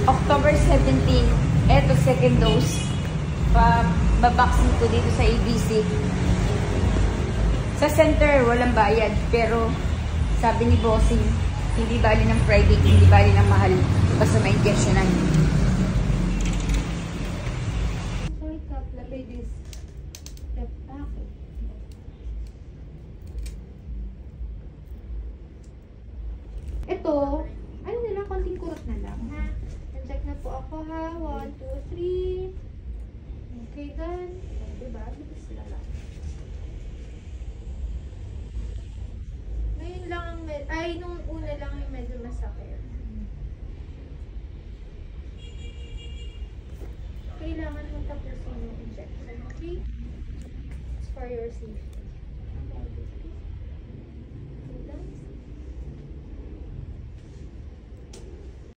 October 17, eto second dose. Babaksin ko dito sa ABC. Sa center, walang bayad. Pero, sabi ni Bossing, hindi bali ng private, hindi bali ng mahal. Basta ma-injectionan. Sorry, Kap. Lapay this. Step back. Ito, ano na lang, konting kurot na lang, ha? Check na po ako, ha? 1, 2, 3. Okay, done. Diba? Bilis na lang. Ngayon lang ang nung una lang yung medyo masakit. Kailangan mong tapusin yung injection, okay? It's for your safety.